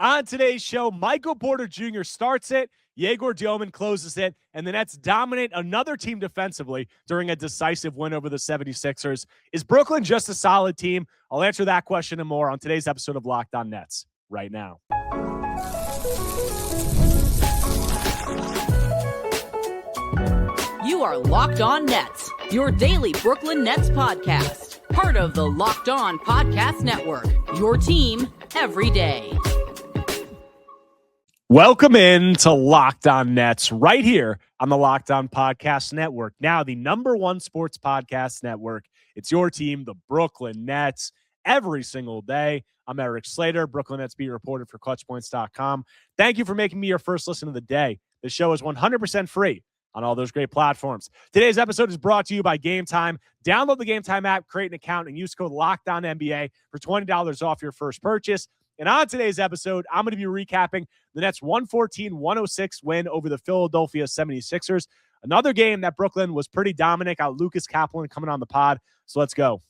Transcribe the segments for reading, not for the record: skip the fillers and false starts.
On today's show, Michael Porter Jr. starts it, Egor Demin closes it, and the Nets dominate another team defensively during a decisive win over the 76ers. Is Brooklyn just a solid team? I'll answer that question and more on today's episode of Locked On Nets right now. You are Locked On Nets, your daily Brooklyn Nets podcast. Part of the Locked On Podcast Network, your team every day. Welcome in to Locked On Nets right here on the Locked On Podcast Network. Now, the number one sports podcast network. It's your team, the Brooklyn Nets, every single day. I'm Erik Slater, Brooklyn Nets beat reporter for ClutchPoints.com. Thank you for making me your first listen of the day. The show is 100% free on all those great platforms. Today's episode is brought to you by Game Time. Download the Game Time app, create an account, and use code LOCKEDONNBA for $20 off your first purchase. And on today's episode, I'm going to be recapping the Nets' 114-106 win over the Philadelphia 76ers. Another game that Brooklyn was pretty dominant. Got Lucas Kaplan coming on the pod. So let's go.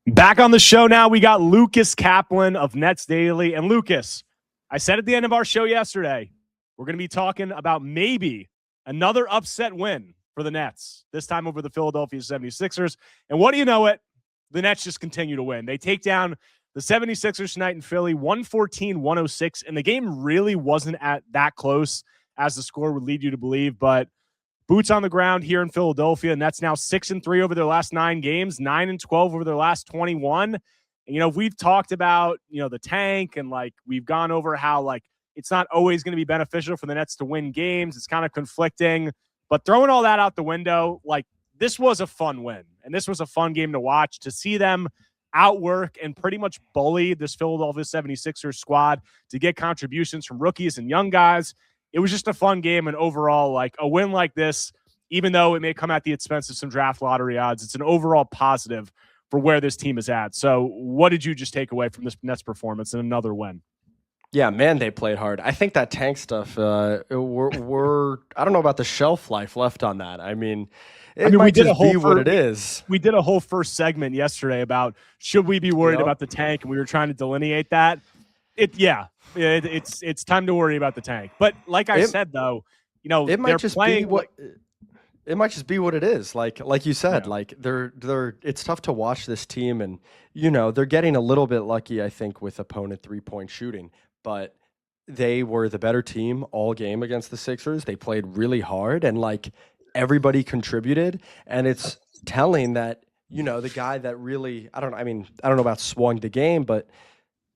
Back on the show now, we got Lucas Kaplan of Nets Daily. And Lucas, I said at the end of our show yesterday, we're going to be talking about maybe another upset win for the Nets, this time over the Philadelphia 76ers. And what do you know it? The Nets just continue to win. They take down the 76ers tonight in Philly, 114-106, and the game really wasn't at that close as the score would lead you to believe, but boots on the ground here in Philadelphia, and that's now 6-3 over their last 9 games, 9-12 over their last 21. And, we've talked about, the tank, and, we've gone over how, it's not always going to be beneficial for the Nets to win games. It's kind of conflicting, but throwing all that out the window, this was a fun win, and this was a fun game to watch, to see them outwork and pretty much bully this Philadelphia 76ers squad to get contributions from rookies and young guys. It was just a fun game, and overall, a win like this, even though it may come at the expense of some draft lottery odds, it's an overall positive for where this team is at. So what did you just take away from this Nets performance and another win? Yeah, man, they played hard. I think that tank stuff, we're I don't know about the shelf life left on that. We did what it is. We did a whole first segment yesterday about should we be worried about the tank, and we were trying to delineate that. It's time to worry about the tank. But like I said, though, it might just be what it might just be what it is. Like you said, they're it's tough to watch this team, and they're getting a little bit lucky, I think, with opponent 3-point shooting. But they were the better team all game against the Sixers. They played really hard, and everybody contributed. And it's telling that, the guy that really, I don't know about swung the game, but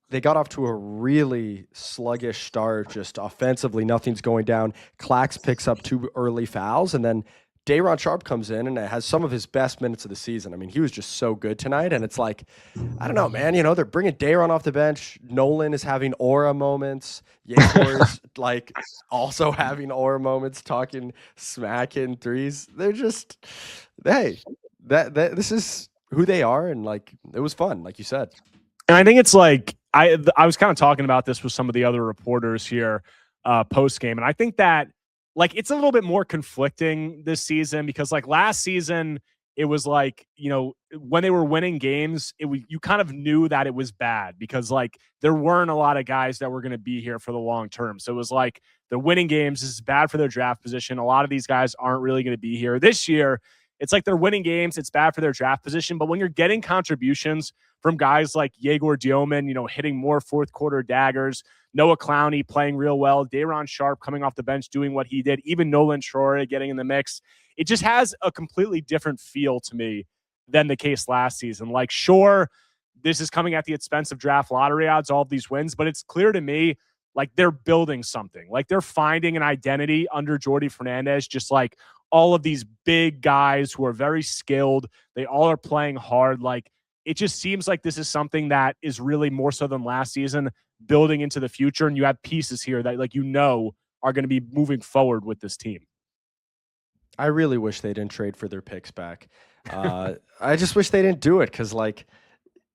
they got off to a really sluggish start. Just offensively, nothing's going down. Clax picks up 2 early fouls, and then Day'Ron Sharpe comes in and has some of his best minutes of the season. He was just so good tonight, and it's I don't know, man. They're bringing Day'Ron off the bench. Nolan is having aura moments. Egor is also having aura moments, talking smack in threes. They're just, hey, this is who they are, and it was fun, like you said. And I think it's I was kind of talking about this with some of the other reporters here post game, and I think that it's a little bit more conflicting this season because last season it was when they were winning games, you kind of knew that it was bad because there weren't a lot of guys that were going to be here for the long term. So it was they're winning games. This is bad for their draft position. A lot of these guys aren't really going to be here this year. It's they're winning games. It's bad for their draft position. But when you're getting contributions from guys like Jaggor Domen, hitting more fourth quarter daggers, Noah Clowney playing real well, Day'Ron Sharpe coming off the bench doing what he did, even Nolan Troy getting in the mix, it just has a completely different feel to me than the case last season. Sure, this is coming at the expense of draft lottery odds, all of these wins, but it's clear to me they're building something. They're finding an identity under Jordi Fernandez, just all of these big guys who are very skilled. They all are playing hard. It just seems like this is something that is really more so than last season, building into the future. And you have pieces here that, are going to be moving forward with this team. I really wish they didn't trade for their picks back. I just wish they didn't do it because,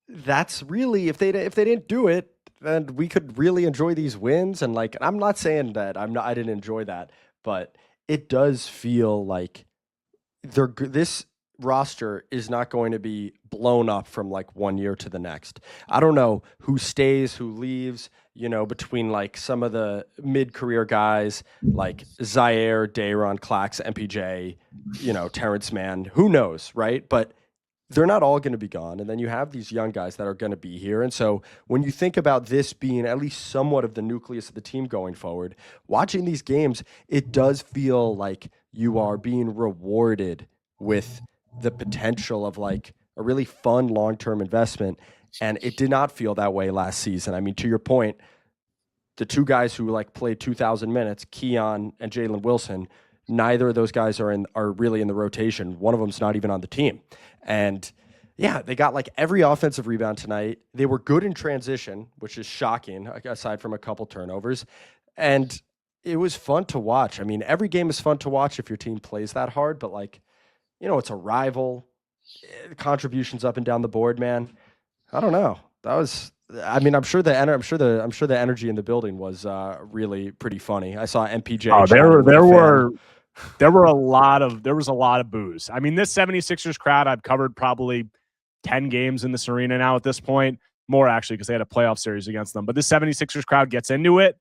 that's really, if they didn't do it, then we could really enjoy these wins. And I'm not saying that I didn't enjoy that, but it does feel like this roster is not going to be blown up from like one year to the next. I don't know who stays, who leaves, between like some of the mid-career guys like Zaire, Dayron, Clax, MPJ, Terrence Mann, who knows, right? But they're not all going to be gone. And then you have these young guys that are going to be here. And so when you think about this being at least somewhat of the nucleus of the team going forward, watching these games, it does feel like you are being rewarded with the potential of like a really fun long-term investment. And it did not feel that way last season. I mean, to your point, the two guys who like played 2,000 minutes, Keon and Jalen Wilson, neither of those guys are really in the rotation. One of them's not even on the team. And yeah, they got like every offensive rebound tonight. They were good in transition, which is shocking, aside from a couple turnovers. And it was fun to watch. I mean, every game is fun to watch if your team plays that hard, but like, it's a rival. Contributions up and down the board, man. I don't know. I'm sure the energy in the building was really pretty funny. I saw MPJ. Oh, there was a lot of boos. I mean, this 76ers crowd, I've covered probably 10 games in this arena now at this point. More actually, because they had a playoff series against them. But this 76ers crowd gets into it,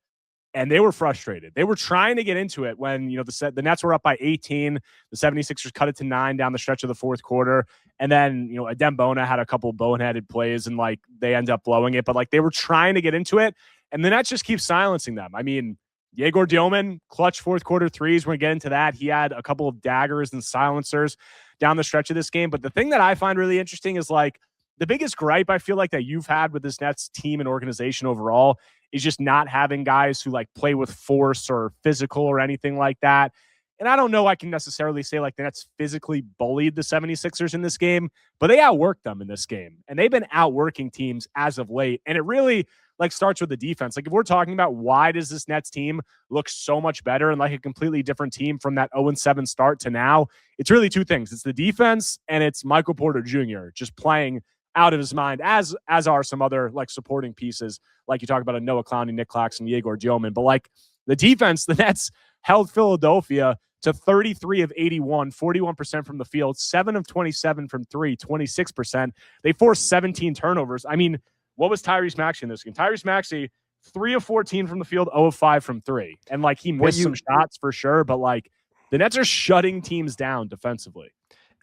and they were frustrated. They were trying to get into it when, the Nets were up by 18. The 76ers cut it to 9 down the stretch of the fourth quarter. And then, Adem Bona had a couple boneheaded plays, and like they end up blowing it. But like they were trying to get into it, and the Nets just keep silencing them. I mean, Egor Demin, clutch fourth quarter threes. We're going to get into that. He had a couple of daggers and silencers down the stretch of this game. But the thing that I find really interesting is like the biggest gripe I feel like that you've had with this Nets team and organization overall is just not having guys who like play with force or physical or anything like that. And I don't know I can necessarily say like the Nets physically bullied the 76ers in this game, but they outworked them in this game. And they've been outworking teams as of late. And it really like starts with the defense. Like if we're talking about why does this Nets team look so much better and like a completely different team from that 0-7 start to now, it's really two things. It's the defense and it's Michael Porter Jr. just playing out of his mind, as are some other like supporting pieces. Like you talk about a Noah Clowney, Nick Claxton, Egor Demin. But like the defense, the Nets held Philadelphia to 33 of 81, 41% from the field, 7 of 27 from three, 26%. They forced 17 turnovers. I mean, what was Tyrese Maxey in this game? Tyrese Maxey, 3 of 14 from the field, 0 of 5 from three. And like he missed some shots for sure, but like the Nets are shutting teams down defensively.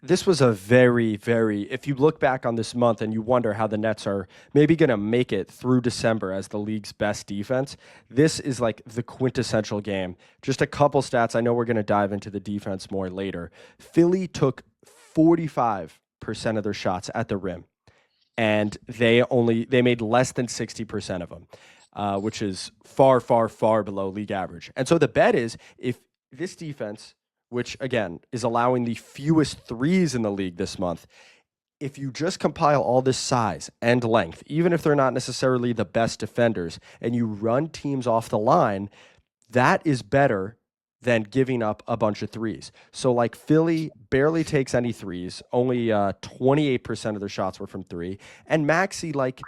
This was a very, very, if you look back on this month and you wonder how the Nets are maybe going to make it through December as the league's best defense, this is like the quintessential game. Just a couple stats. I know we're going to dive into the defense more later. Philly took 45% of their shots at the rim, and they made less than 60% of them, which is far, far, far below league average. And so the bet is if this defense, which again is allowing the fewest threes in the league this month, if you just compile all this size and length, even if they're not necessarily the best defenders, and you run teams off the line, that is better than giving up a bunch of threes. So like Philly barely takes any threes, only 28% of their shots were from three, and Maxey, like,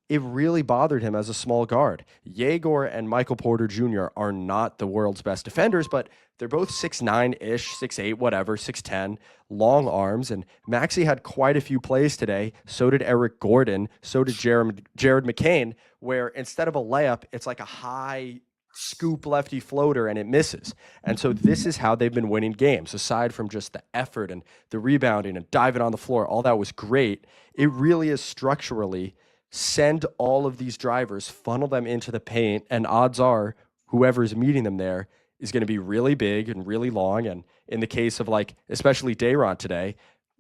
it really bothered him as a small guard. Jaggor and Michael Porter Jr. are not the world's best defenders, but they're both 6'9-ish, 6'8", whatever, 6'10", long arms. And Maxey had quite a few plays today. So did Eric Gordon. So did Jared McCain, where instead of a layup, it's like a high scoop lefty floater and it misses. And so this is how they've been winning games. Aside from just the effort and the rebounding and diving on the floor, all that was great. It really is structurally send all of these drivers, funnel them into the paint, and odds are whoever's meeting them there is going to be really big and really long. And in the case of like, especially Dayron today,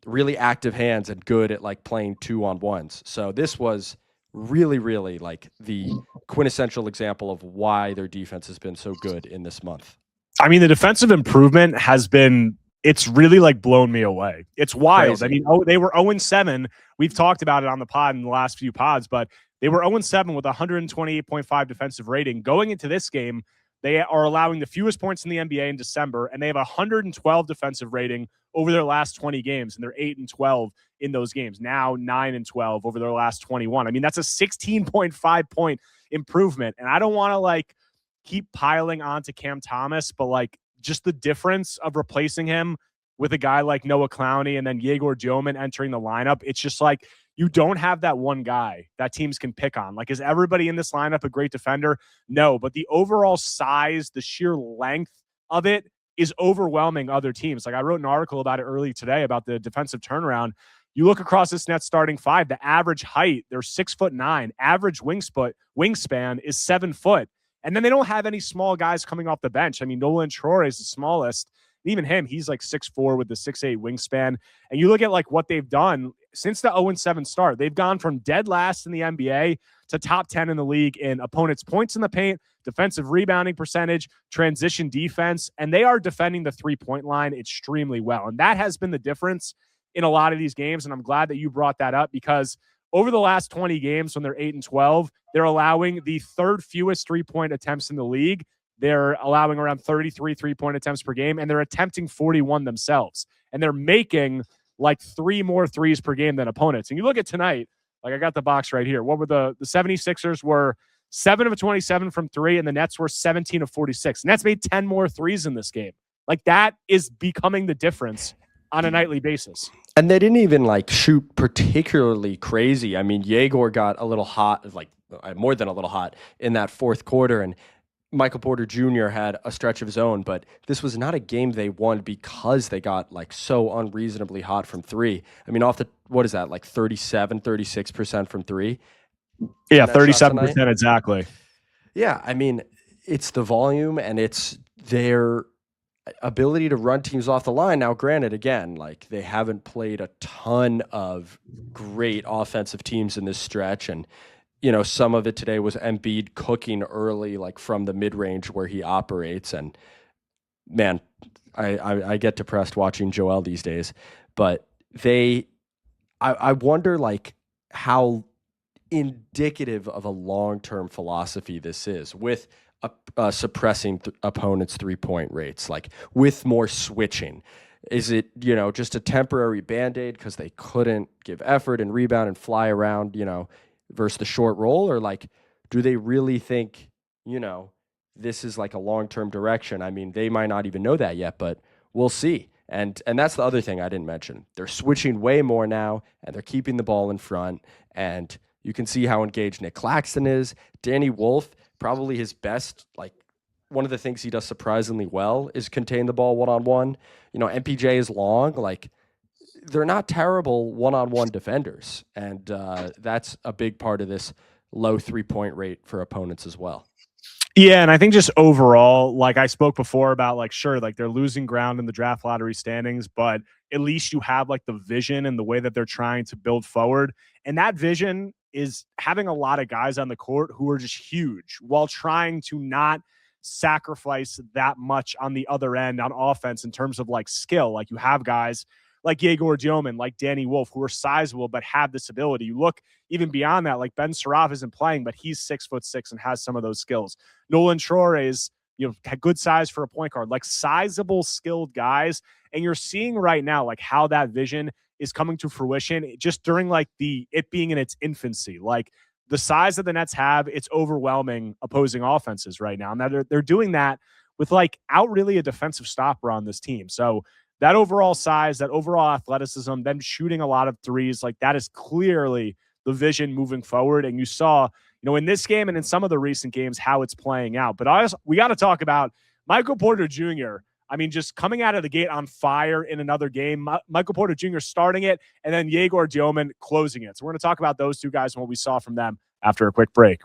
really active hands and good at like playing 2-on-1s. So this was really, really like the quintessential example of why their defense has been so good in this month. I mean, the defensive improvement has been, it's really like blown me away. It's wild. Crazy. I mean, they were 0-7. We've talked about it on the pod in the last few pods, but they were 0-7 with 128.5 defensive rating. Going into this game, they are allowing the fewest points in the NBA in December, and they have 112 defensive rating over their last 20 games, and they're 8-12 in those games. Now 9-12 over their last 21. I mean, that's a 16.5 point improvement. And I don't want to like keep piling onto Cam Thomas, but like just the difference of replacing him with a guy like Noah Clowney and then Egor Demin entering the lineup, it's just like you don't have that one guy that teams can pick on. Like, is everybody in this lineup a great defender? No, but the overall size, the sheer length of it is overwhelming other teams. Like, I wrote an article about it early today about the defensive turnaround. You look across this Nets starting five, the average height, they're 6'9", average wingspan is 7 foot. And then they don't have any small guys coming off the bench. I mean, Nolan Troy is the smallest. Even him, he's like 6'4" with the 6'8" wingspan. And you look at like what they've done since the 0-7 start. They've gone from dead last in the NBA to top 10 in the league in opponents' points in the paint, defensive rebounding percentage, transition defense, and they are defending the three-point line extremely well. And that has been the difference in a lot of these games. And I'm glad that you brought that up, because over the last 20 games when they're 8-12, they're allowing the third fewest three-point attempts in the league. They're allowing around 33 three-point attempts per game, and they're attempting 41 themselves. And they're making like 3 more threes per game than opponents. And you look at tonight, like I got the box right here. What were the 76ers were 7 of 27 from 3, and the Nets were 17 of 46. Nets made 10 more threes in this game. Like, that is becoming the difference on a nightly basis. And they didn't even like shoot particularly crazy. I mean, Jaggor got a little hot, like more than a little hot in that fourth quarter, and Michael Porter Jr. had a stretch of his own, but this was not a game they won because they got like so unreasonably hot from 3. I mean, off the, what is that, like 36% from 3? Yeah, 37% exactly. Yeah, I mean, it's the volume and it's their ability to run teams off the line. Now, granted, again, like they haven't played a ton of great offensive teams in this stretch, and you know, some of it today was Embiid cooking early, like from the mid-range where he operates. And man, I get depressed watching Joel these days. But I wonder like how indicative of a long-term philosophy this is with suppressing opponents' three-point rates, like with more switching. Is it, you know, just a temporary Band-Aid because they couldn't give effort and rebound and fly around, you know, versus the short roll? Or like, do they really think, you know, this is like a long-term direction? I mean, they might not even know that yet, but we'll see. And that's the other thing I didn't mention. They're switching way more now, and they're keeping the ball in front. And you can see how engaged Nick Claxton is. Danny Wolf, probably his best, like one of the things he does surprisingly well is contain the ball one-on-one. You know, MPJ is long, like they're not terrible one-on-one defenders. And that's a big part of this low three-point rate for opponents as well. Yeah, and I think just overall, like I spoke before about, like, sure, like they're losing ground in the draft lottery standings, but at least you have like the vision and the way that they're trying to build forward. And that vision is having a lot of guys on the court who are just huge while trying to not sacrifice that much on the other end on offense in terms of like skill. Like you have guys like Egor Demin, like Danny Wolf, who are sizable but have this ability. You look even beyond that, like Ben Saraf isn't playing, but he's 6'6" and has some of those skills. Nolan Troy is, you know, had good size for a point guard, like sizable, skilled guys. And you're seeing right now, like how that vision is coming to fruition just during like it being in its infancy. Like the size that the Nets have, it's overwhelming opposing offenses right now. And they're doing that without really a defensive stopper on this team. So that overall size, that overall athleticism, them shooting a lot of threes, like that is clearly the vision moving forward. And you saw, you know, in this game and in some of the recent games, how it's playing out. But we got to talk about Michael Porter Jr. I mean, just coming out of the gate on fire in another game. Michael Porter Jr. starting it, and then Egor Demin closing it. So we're going to talk about those two guys and what we saw from them after a quick break.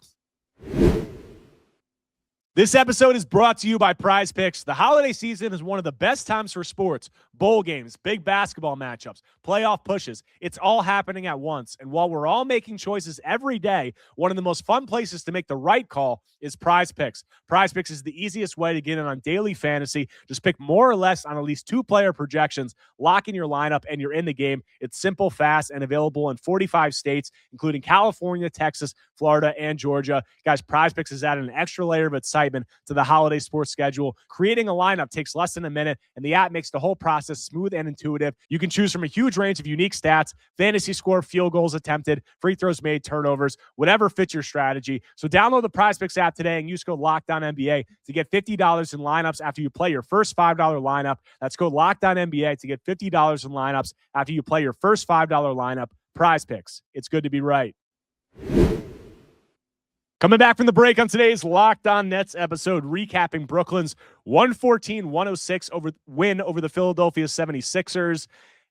This episode is brought to you by Prize Picks. The holiday season is one of the best times for sports. Bowl games, big basketball matchups, playoff pushes. It's all happening at once. And while we're all making choices every day, one of the most fun places to make the right call is Prize Picks. Prize Picks is the easiest way to get in on daily fantasy. Just pick more or less on at least 2 player projections, lock in your lineup, and you're in the game. It's simple, fast, and available in 45 states, including California, Texas, Florida, and Georgia. Guys, Prize Picks is adding an extra layer of excitement excitement to the holiday sports schedule. Creating a lineup takes less than a minute, and the app makes the whole process smooth and intuitive. You can choose from a huge range of unique stats, fantasy score, field goals attempted, free throws made, turnovers, whatever fits your strategy. So download the PrizePicks app today and use code LOCKEDONNBA to get $50 in lineups after you play your first $5 lineup. That's code LOCKEDONNBA to get $50 in lineups after you play your first $5 lineup. PrizePicks. It's good to be right. Coming back from the break on today's Locked On Nets episode, recapping Brooklyn's 114-106 win over the Philadelphia 76ers.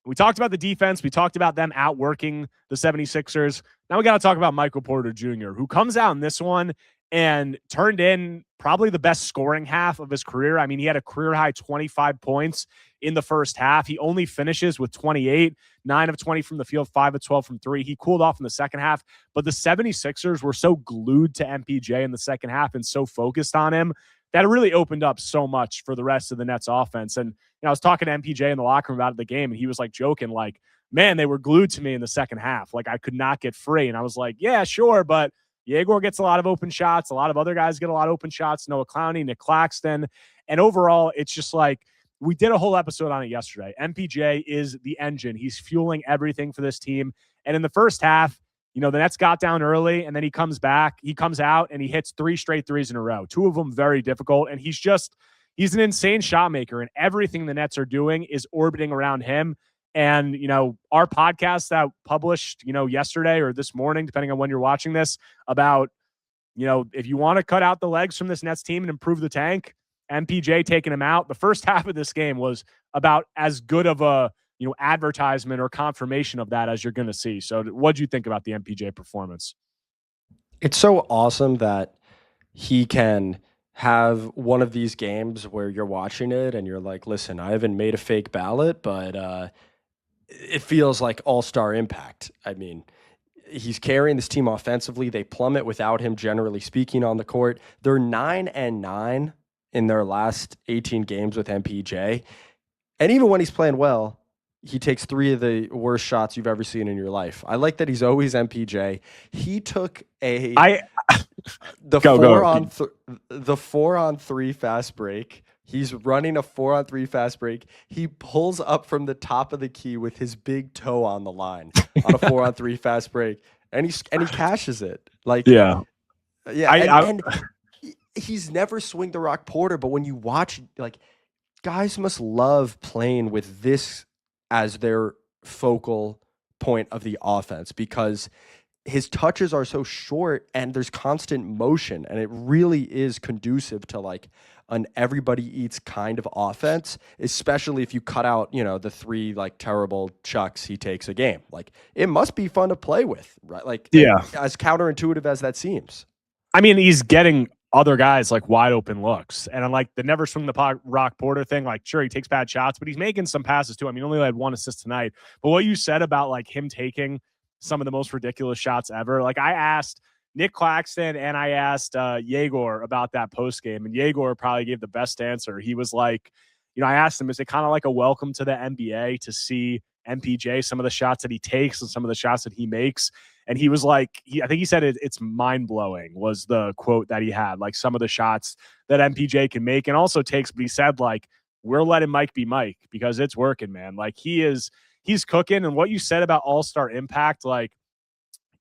We talked about the defense. We talked about them outworking the 76ers. Now we got to talk about Michael Porter Jr., who comes out in this one and turned in probably the best scoring half of his career. I mean, he had a career-high 25 points in the first half. He only finishes with 28, 9 of 20 from the field, 5 of 12 from three. He cooled off in the second half, but the 76ers were so glued to MPJ in the second half and so focused on him that it really opened up so much for the rest of the Nets offense. And I was talking to MPJ in the locker room about the game, and he was like joking, like, man, they were glued to me in the second half. Like, I could not get free. And I was like, yeah, sure, but Jaggor gets a lot of open shots. A lot of other guys get a lot of open shots. Noah Clowney, Nick Claxton. And overall, it's just like, we did a whole episode on it yesterday. MPJ is the engine. He's fueling everything for this team. And in the first half, the Nets got down early, and then he comes back. He comes out, and he hits 3 straight threes in a row. 2 of them very difficult. And he's an insane shot maker. And everything the Nets are doing is orbiting around him. And, our podcast that published, yesterday or this morning, depending on when you're watching this, about, if you want to cut out the legs from this Nets team and improve the tank, MPJ taking him out. The first half of this game was about as good of a, advertisement or confirmation of that as you're going to see. So what'd you think about the MPJ performance? It's so awesome that he can have one of these games where you're watching it and you're like, listen, I haven't made a fake ballot, but it feels like all-star impact. I mean, he's carrying this team offensively. They plummet without him, generally speaking, on the court. They're 9-9 in their last 18 games with MPJ. And even when he's playing well, he takes 3 of the worst shots you've ever seen in your life. I like that he's always MPJ. He took the 4-on-3 fast break. He's running a 4-on-3 fast break. He pulls up from the top of the key with his big toe on the line on a 4-on-3 fast break, and he cashes it. Like, and he's never swing the rock Porter. But when you watch, like, guys must love playing with this as their focal point of the offense, because his touches are so short and there's constant motion, and it really is conducive to like an everybody eats kind of offense, especially if you cut out, the 3 like terrible chucks he takes a game. Like, it must be fun to play with, right? Like, as counterintuitive as that seems. I mean, he's getting other guys like wide open looks, and I'm like the never swing the rock Porter thing. Like, sure, he takes bad shots, but he's making some passes too. I mean, only had 1 assist tonight. But what you said about like him taking some of the most ridiculous shots ever, like I asked Nick Claxton and I asked Jaggor about that post game, and Jaggor probably gave the best answer. He was like, I asked him, is it kind of like a welcome to the NBA to see MPJ, some of the shots that he takes and some of the shots that he makes? And he was like, I think he said it's mind-blowing was the quote that he had, like some of the shots that MPJ can make and also takes. But he said, like, we're letting Mike be Mike because it's working, man. Like, he's cooking. And what you said about all-star impact, like,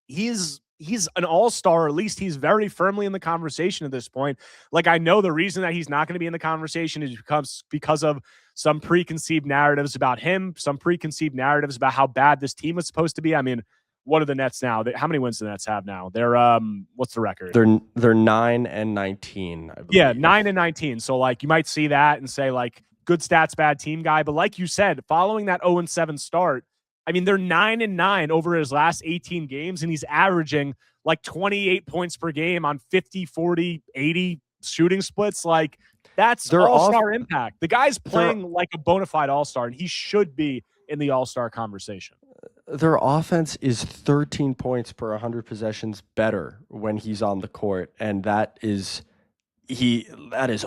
he's an all-star, or at least he's very firmly in the conversation at this point. Like, I know the reason that he's not going to be in the conversation is because of some preconceived narratives about him, some preconceived narratives about how bad this team is supposed to be. I mean, what are the Nets now? How many wins do the Nets have now? They're what's the record? They're 9-19, I believe. Yeah, 9-19. So like you might see that and say like good stats, bad team guy. But like you said, following that 0-7 start, I mean, they're 9-9 over his last 18 games, and he's averaging like 28 points per game on 50, 40, 80 shooting splits. Like, that's all-star impact. The guy's playing like a bona fide all-star, and he should be in the all-star conversation. Their offense is 13 points per 100 possessions better when he's on the court, and that is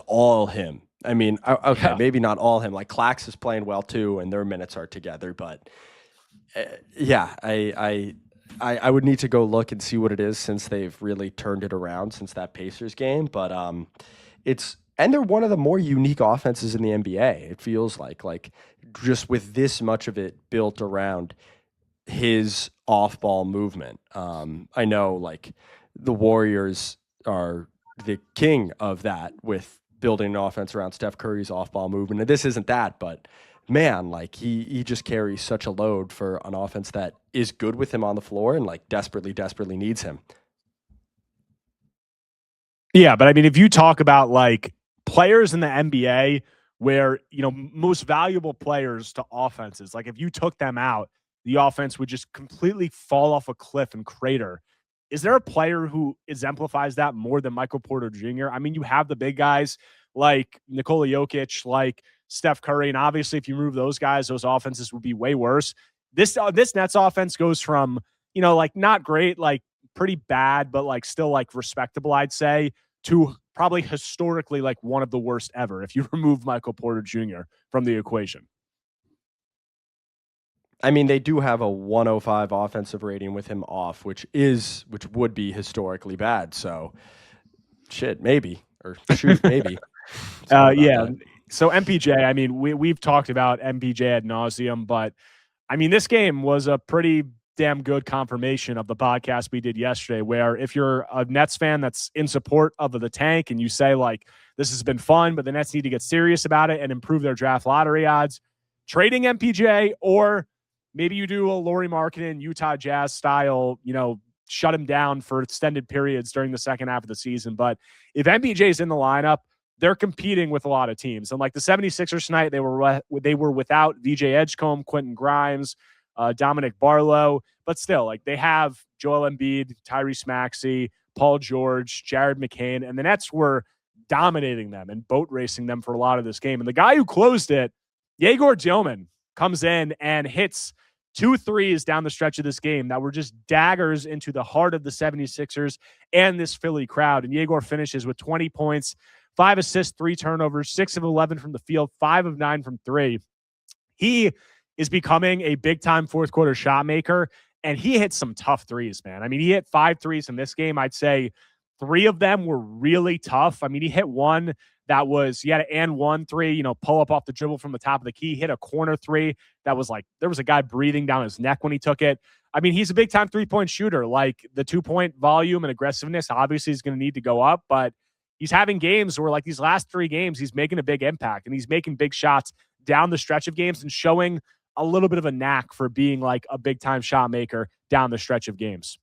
all him. I mean, okay, maybe not all him. Like, Clax is playing well too, and their minutes are together. But I would need to go look and see what it is since they've really turned it around since that Pacers game. But and they're one of the more unique offenses in the NBA. It feels like just with this much of it built around his off-ball movement. I know like the Warriors are the king of that with building an offense around Steph Curry's off-ball movement. And this isn't that, but man, like he just carries such a load for an offense that is good with him on the floor and like desperately needs him. Yeah, but I mean, if you talk about like players in the NBA where, most valuable players to offenses, like if you took them out, the offense would just completely fall off a cliff and crater. Is there a player who exemplifies that more than Michael Porter Jr.? I mean, you have the big guys like Nikola Jokic, like Steph Curry, and obviously if you remove those guys, those offenses would be way worse. This Nets offense goes from, like not great, like pretty bad, but like still like respectable, I'd say, to probably historically like one of the worst ever if you remove Michael Porter Jr. from the equation. I mean, they do have a 105 offensive rating with him off, which would be historically bad. So, shit, maybe, or shoot, maybe. Yeah. So MPJ, I mean, we've talked about MPJ ad nauseum, but I mean, this game was a pretty damn good confirmation of the podcast we did yesterday, where if you're a Nets fan that's in support of the tank and you say like, this has been fun, but the Nets need to get serious about it and improve their draft lottery odds, trading MPJ, or maybe you do a Lauri Markkanen, Utah Jazz style, shut him down for extended periods during the second half of the season. But if MPJ is in the lineup, they're competing with a lot of teams. And like the 76ers tonight, they were without VJ Edgecombe, Quentin Grimes, Dominic Barlow, but still, like they have Joel Embiid, Tyrese Maxey, Paul George, Jared McCain, and the Nets were dominating them and boat racing them for a lot of this game. And the guy who closed it, Egor Demin, comes in and hits 2 threes down the stretch of this game that were just daggers into the heart of the 76ers and this Philly crowd. And Egor finishes with 20 points, 5 assists, 3 turnovers, 6 of 11 from the field, 5 of 9 from 3. He is becoming a big-time fourth-quarter shot maker, and he hit some tough threes, man. I mean, he hit 5 threes in this game. I'd say 3 of them were really tough. I mean, he hit one that was, he had an and 1 3, pull up off the dribble from the top of the key, hit a corner 3 that was like, there was a guy breathing down his neck when he took it. I mean, he's a big-time three-point shooter. Like, the 2-point volume and aggressiveness obviously is going to need to go up, but he's having games where, like, these last 3 games, he's making a big impact, and he's making big shots down the stretch of games and showing a little bit of a knack for being, like, a big-time shot maker down the stretch of games.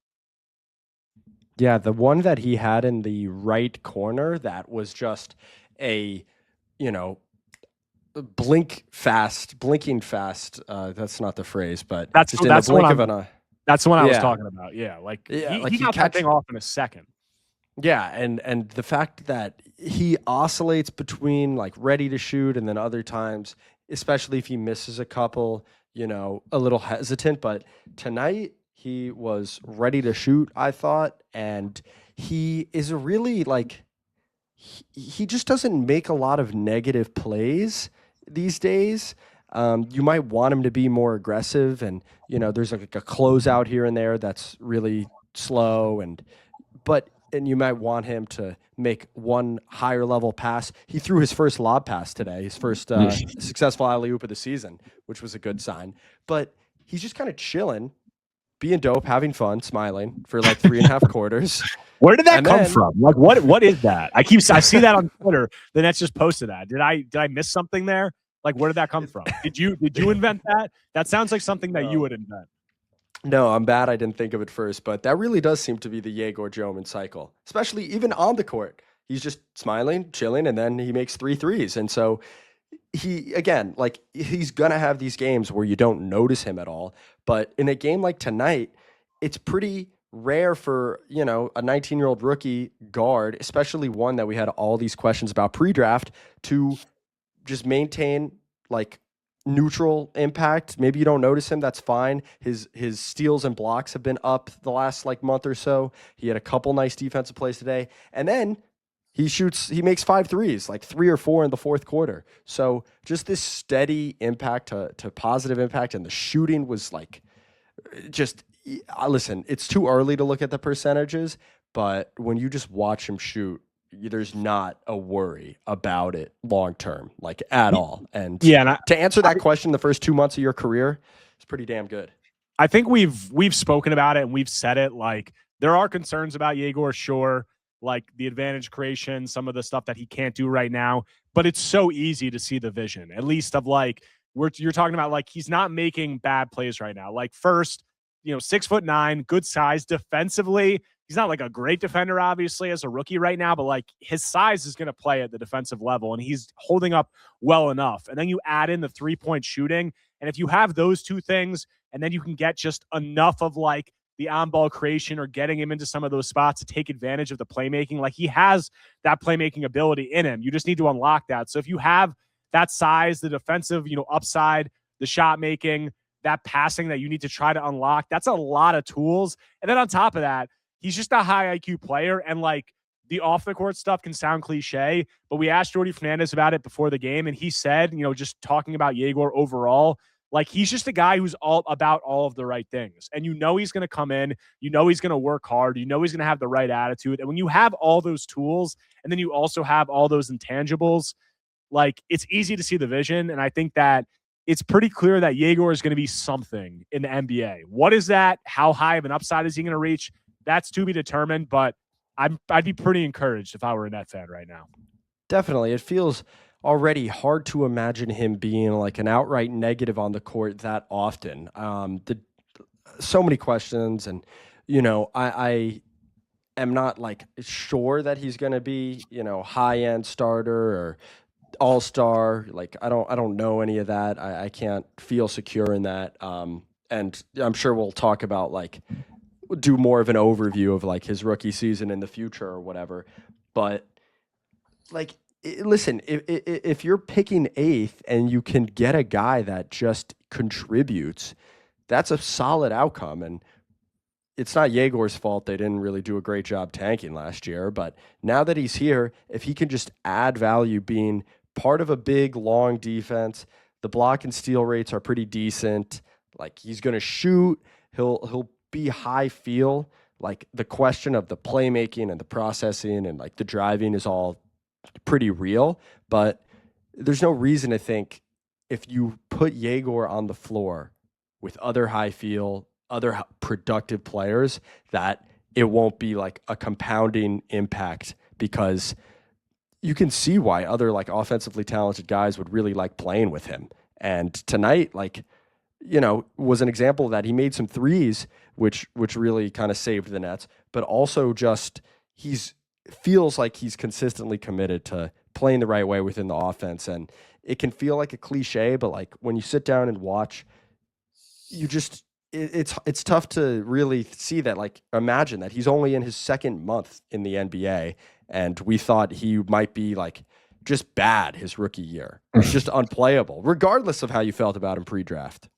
Yeah, the one that he had in the right corner, that was just a, blinking fast. That's not the phrase, but that's just in the blink of an eye. That's the one I was talking about. Yeah, he got that thing off in a second. Yeah, and the fact that he oscillates between like ready to shoot and then other times, especially if he misses a couple, a little hesitant. But tonight he was ready to shoot, I thought, and he is a really like. He just doesn't make a lot of negative plays these days. You might want him to be more aggressive, and there's like a closeout here and there that's really slow, and you might want him to make one higher level pass. He threw his first lob pass today, his first successful alley-oop of the season, which was a good sign. But he's just kind of chilling, being dope, having fun, smiling for like 3.5 quarters. Where did that come from? Like, what is that? I see that on Twitter. The Nets just posted that. Did I miss something there? Like, where did that come from? Did you invent that? That sounds like something that you would invent. No, I'm bad I didn't think of it first, but that really does seem to be the Jaggor Domen cycle, especially even on the court. He's just smiling, chilling, and then he makes 3 threes. And so he's going to have these games where you don't notice him at all. But in a game like tonight, it's pretty rare for, a 19-year-old rookie guard, especially one that we had all these questions about pre-draft, to just maintain like neutral impact. Maybe you don't notice him, that's fine. His steals and blocks have been up the last like month or so. He had a couple nice defensive plays today, and then he makes 5 threes, like 3 or 4 in the fourth quarter. So just this steady impact to positive impact, and the shooting was like just listen, it's too early to look at the percentages, but when you just watch him shoot, there's not a worry about it long term, like at all. And to answer that question, the first 2 months of your career, it's pretty damn good. I think we've spoken about it and we've said it. Like, there are concerns about Jaggor, sure, like the advantage creation, some of the stuff that he can't do right now, but it's so easy to see the vision, at least of like, you're talking about like, he's not making bad plays right now. Like, first, 6'9", good size defensively. He's not like a great defender, obviously, as a rookie right now, but like his size is going to play at the defensive level and he's holding up well enough. And then you add in the 3-point shooting. And if you have those two things, and then you can get just enough of like the on-ball creation or getting him into some of those spots to take advantage of the playmaking, like he has that playmaking ability in him. You just need to unlock that. So if you have that size, the defensive, upside, the shot making, that passing that you need to try to unlock, that's a lot of tools. And then on top of that, he's just a high IQ player. And like the off the court stuff can sound cliche, but we asked Jordy Fernandez about it before the game. And he said, just talking about Jaggor overall, like he's just a guy who's all about all of the right things. And he's going to come in, he's going to work hard, he's going to have the right attitude. And when you have all those tools and then you also have all those intangibles, like it's easy to see the vision. And I think that it's pretty clear that Jaggor is going to be something in the NBA. What is that? How high of an upside is he going to reach? That's to be determined, but I'd be pretty encouraged if I were a Net fan right now. Definitely. It feels already hard to imagine him being like an outright negative on the court that often. So many questions, and I am not like sure that he's going to be high-end starter or all-star. Like I don't know any of that. I can't feel secure in that. And I'm sure we'll talk about do more of an overview of like his rookie season in the future or whatever. But like, listen, if you're picking 8th and you can get a guy that just contributes, that's a solid outcome. And it's not Jaggor's fault they didn't really do a great job tanking last year. But now that he's here, if he can just add value being part of a big, long defense, the block and steal rates are pretty decent. Like he's going to shoot. He'll be high feel. Like the question of the playmaking and the processing and like the driving is all pretty real, but there's no reason to think if you put Jaggor on the floor with other high feel, other productive players, that it won't be like a compounding impact, because you can see why other like offensively talented guys would really like playing with him. And tonight, was an example of that. He made some threes, which really kind of saved the Nets, but also just feels like he's consistently committed to playing the right way within the offense. And it can feel like a cliche, but like when you sit down and watch, it's tough to really see that. Like imagine that he's only in his 2nd month in the NBA, and we thought he might be like just bad his rookie year. It's just unplayable, regardless of how you felt about him pre-draft.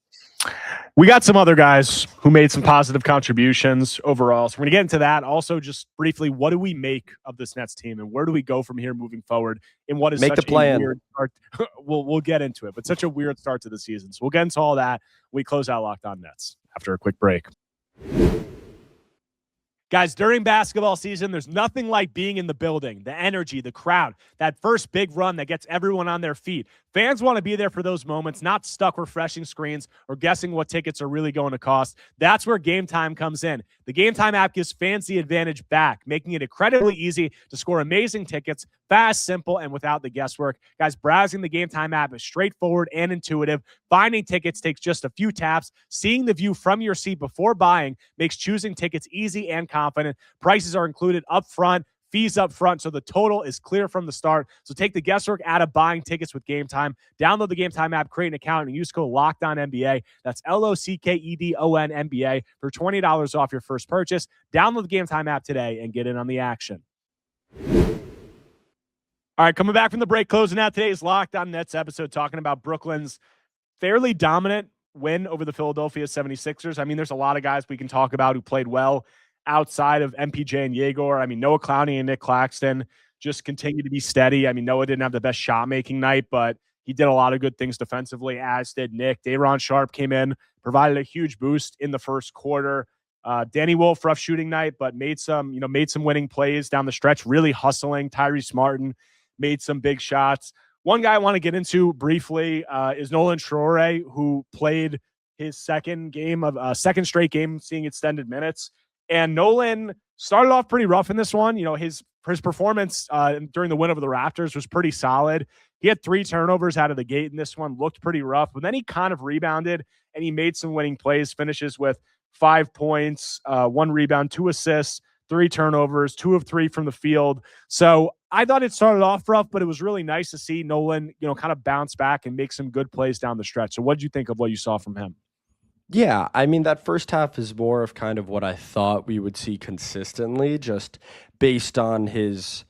We got some other guys who made some positive contributions overall. So we're going to get into that. Also, just briefly, what do we make of this Nets team and where do we go from here moving forward in what is such a weird start? We'll get into it, but such a weird start to the season. So we'll get into all that. We close out Locked On Nets after a quick break. Guys, during basketball season, there's nothing like being in the building, the energy, the crowd, that first big run that gets everyone on their feet. Fans want to be there for those moments, not stuck refreshing screens or guessing what tickets are really going to cost. That's where Game Time comes in. The Game Time app gives fans the advantage back, making it incredibly easy to score amazing tickets, fast, simple, and without the guesswork. Guys, browsing the Game Time app is straightforward and intuitive. Finding tickets takes just a few taps. Seeing the view from your seat before buying makes choosing tickets easy and confident. Prices are included up front, fees up front, so the total is clear from the start. So take the guesswork out of buying tickets with Game Time. Download the Game Time app, create an account, and use code LOCKEDONNBA. That's LOCKEDON NBA for $20 off your first purchase. Download the Game Time app today and get in on the action. All right, coming back from the break, closing out today's Locked On Nets episode, talking about Brooklyn's fairly dominant win over the Philadelphia 76ers. I mean, there's a lot of guys we can talk about who played well outside of MPJ and Jaggor. I mean, Noah Clowney and Nick Claxton just continue to be steady. I mean, Noah didn't have the best shot-making night, but he did a lot of good things defensively, as did Nick. Day'Ron Sharpe came in, provided a huge boost in the first quarter. Danny Wolf, rough shooting night, but made some winning plays down the stretch, really hustling. Tyrese Martin made some big shots. One guy I want to get into briefly is Nolan Traore, who played his second straight game seeing extended minutes. And Nolan started off pretty rough in this one. His performance during the win over the Raptors was pretty solid. He had 3 turnovers out of the gate in this one, looked pretty rough, but then he kind of rebounded and he made some winning plays, finishes with 5 points, 1 rebound, 2 assists, 3 turnovers, 2 of 3 from the field. So I thought it started off rough, but it was really nice to see Nolan, kind of bounce back and make some good plays down the stretch. So what did you think of what you saw from him? Yeah, I mean, that first half is more of kind of what I thought we would see consistently, just based on his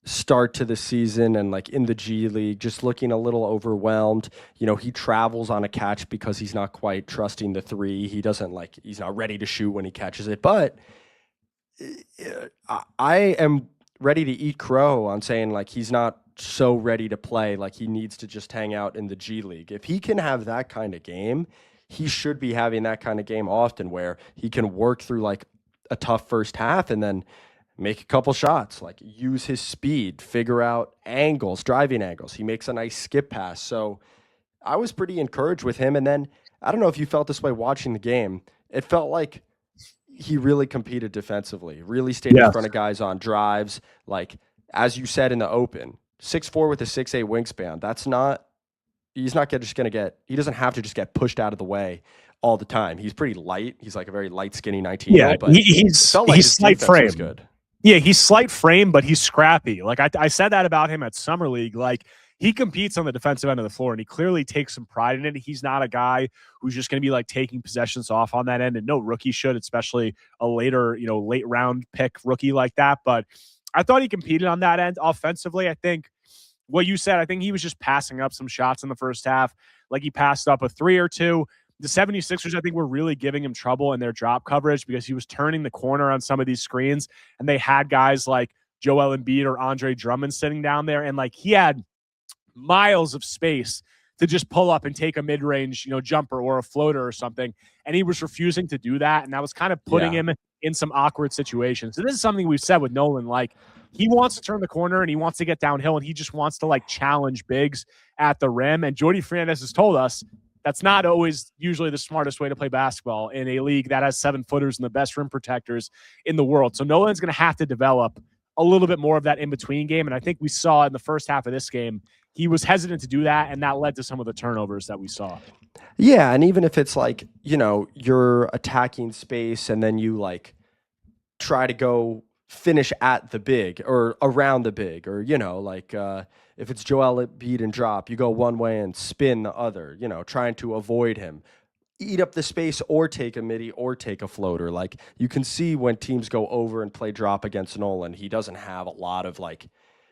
start to the season and like in the G League, just looking a little overwhelmed. He travels on a catch because he's not quite trusting the 3. He's not ready to shoot when he catches it. But I am ready to eat crow on saying like he's not so ready to play, like he needs to just hang out in the G League. If he can have that kind of game, he should be having that kind of game often where he can work through like a tough first half and then make a couple shots, like use his speed, figure out angles, driving angles. He makes a nice skip pass. So I was pretty encouraged with him. And then I don't know if you felt this way watching the game. It felt like he really competed defensively, really stayed in front of guys on drives. Like, as you said in the open, 6'4" with a 6'8" wingspan. He doesn't have to just get pushed out of the way all the time. He's pretty light. He's like a very light, skinny 19-year-old. But he's slight frame. Good. Yeah, he's slight frame, but he's scrappy. Like I said that about him at Summer League. Like he competes on the defensive end of the floor, and he clearly takes some pride in it. He's not a guy who's just going to be like taking possessions off on that end, and no rookie should, especially a late round pick rookie like that. But I thought he competed on that end offensively. I think what you said, I think he was just passing up some shots in the first half. Like he passed up a 3 or 2. The 76ers, I think, were really giving him trouble in their drop coverage because he was turning the corner on some of these screens, and they had guys like Joel Embiid or Andre Drummond sitting down there, and like he had miles of space to just pull up and take a mid-range, jumper or a floater or something, and he was refusing to do that, and that was kind of putting him in some awkward situations. So this is something we've said with Nolan, like he wants to turn the corner and he wants to get downhill and he just wants to like challenge bigs at the rim, and Jordi Fernandez has told us that's not always usually the smartest way to play basketball in a league that has 7-footers and the best rim protectors in the world. So Nolan's going to have to develop a little bit more of that in-between game. And I think we saw in the first half of this game, he was hesitant to do that, and that led to some of the turnovers that we saw. Yeah, and even if it's like, you're attacking space and then you like try to go finish at the big or around the big, or, if it's Joel Embiid and drop, you go one way and spin the other, trying to avoid him. Eat up the space or take a midi or take a floater. Like you can see when teams go over and play drop against Nolan, he doesn't have a lot of like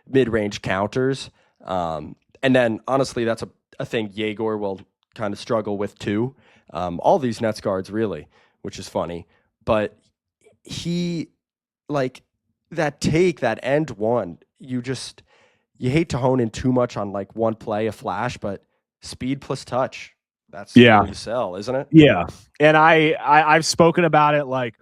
mid-range counters. And then honestly, that's a thing Jaggor will kind of struggle with too. All these Nets guards really, which is funny, but he like that end one, you hate to hone in too much on like one play, a flash, but speed plus touch. That's where you sell, isn't it? Yeah. And I've spoken about it. Like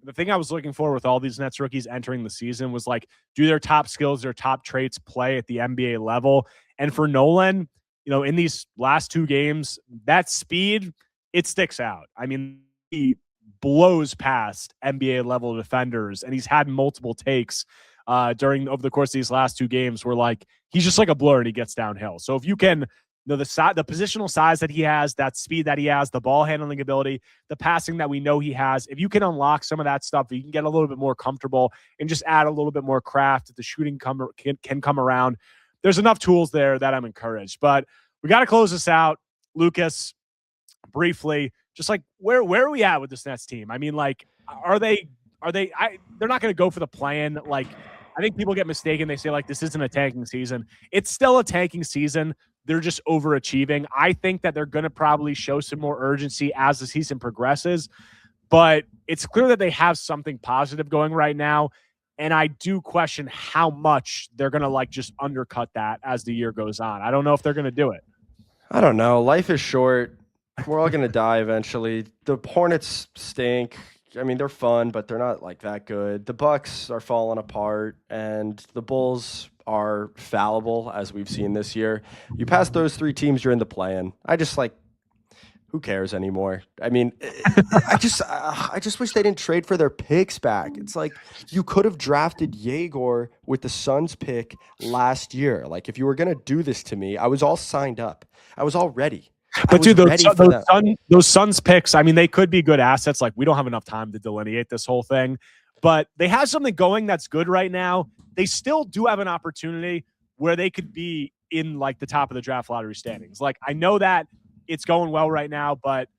the thing I was looking for with all these Nets rookies entering the season was like, do their top skills, their top traits play at the NBA level? And for Nolan, in these last 2 games, that speed, it sticks out. I mean, he blows past NBA level defenders, and he's had multiple takes over the course of these last 2 games where like he's just like a blur and he gets downhill. So if you can, the positional size that he has, that speed that he has, the ball handling ability, the passing that we know he has, if you can unlock some of that stuff, you can get a little bit more comfortable and just add a little bit more craft. The shooting can come around. There's enough tools there that I'm encouraged. But we got to close this out, Lucas. Briefly, just like where are we at with this Nets team? I mean, like, they're not going to go for the play-in. Like, I think people get mistaken. They say like this isn't a tanking season. It's still a tanking season. They're just overachieving. I think that they're going to probably show some more urgency as the season progresses, but it's clear that they have something positive going right now. And I do question how much they're going to like just undercut that as the year goes on. I don't know if they're going to do it. I don't know. Life is short. We're all going to die eventually. The Hornets stink. I mean, they're fun, but they're not like that good. The Bucks are falling apart, and the Bulls are fallible, as we've seen this year. You pass those three teams, you're in the play-in. I just like, who cares anymore? I mean, I just wish they didn't trade for their picks back. It's like you could have drafted Jaggor with the Suns pick last year. Like, if you were gonna do this to me, I was all signed up. I was all ready. But dude, those Suns picks, I mean, they could be good assets. Like, we don't have enough time to delineate this whole thing, but they have something going that's good right now. They still do have an opportunity where they could be in like the top of the draft lottery standings. Like, I know that it's going well right now, but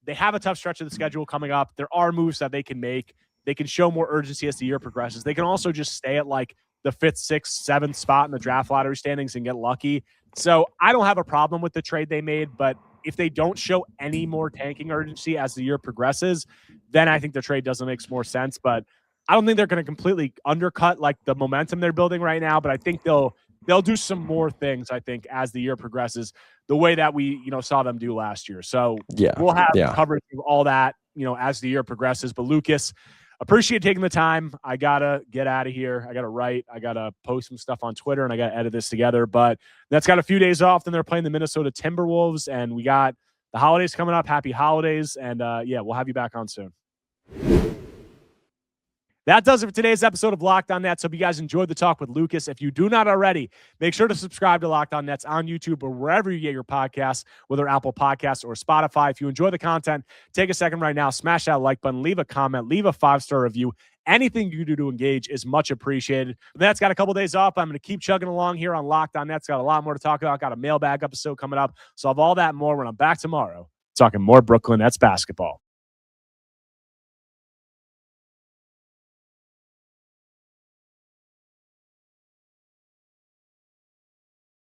they have a tough stretch of the schedule coming up. There are moves that they can make. They can show more urgency as the year progresses. They can also just stay at like the 5th, 6th, 7th spot in the draft lottery standings and get lucky. So I don't have a problem with the trade they made, but if they don't show any more tanking urgency as the year progresses, then I think the trade doesn't make more sense. But I don't think they're going to completely undercut like the momentum they're building right now, but I think they'll do some more things, I think, as the year progresses, the way that we, saw them do last year. So we'll have coverage of all that, as the year progresses. But Lucas, appreciate taking the time. I got to get out of here. I got to write. I got to post some stuff on Twitter, and I got to edit this together. But that's got a few days off. Then they're playing the Minnesota Timberwolves, and we got the holidays coming up. Happy holidays. And, we'll have you back on soon. That does it for today's episode of Locked On Nets. Hope you guys enjoyed the talk with Lucas. If you do not already, make sure to subscribe to Locked On Nets on YouTube or wherever you get your podcasts, whether Apple Podcasts or Spotify. If you enjoy the content, take a second right now, smash that like button, leave a comment, leave a 5-star review. Anything you do to engage is much appreciated. That's got a couple days off. I'm going to keep chugging along here on Locked On Nets. Got a lot more to talk about. Got a mailbag episode coming up. So I'll have all that and more when I'm back tomorrow talking more Brooklyn Nets basketball.